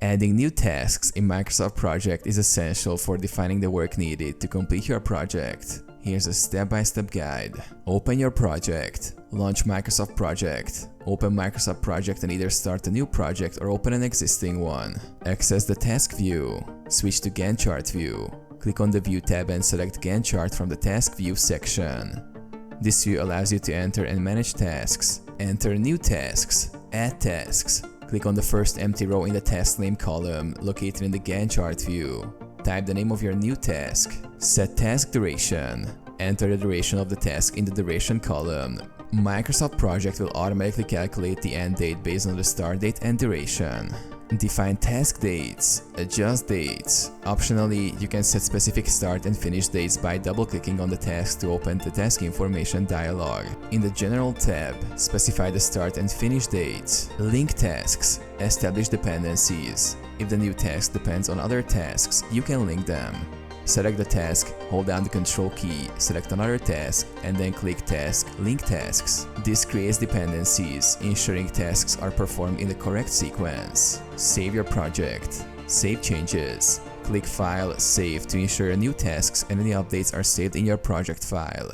Adding new tasks in Microsoft Project is essential for defining the work needed to complete your project. Here's a step-by-step guide. Open your project. Launch Microsoft Project. Open Microsoft Project and either start a new project or open an existing one. Access the task view. Switch to Gantt chart view. Click on the View tab and select Gantt chart from the Task View section. This view allows you to enter and manage tasks. Enter new tasks. Add tasks. Click on the first empty row in the task name column located in the Gantt chart view. Type the name of your new task. Set task duration. Enter the duration of the task in the duration column. Microsoft Project will automatically calculate the end date based on the start date and duration. Define task dates. Adjust dates. Optionally, you can set specific start and finish dates by double-clicking on the task to open the task information dialog. In the General tab, specify the start and finish dates. Link tasks. Establish dependencies. If the new task depends on other tasks, you can link them. Select the task, hold down the Control key, select another task, and then click Task, Link Tasks. This creates dependencies, ensuring tasks are performed in the correct sequence. Save your project. Save changes. Click File, Save to ensure new tasks and any updates are saved in your project file.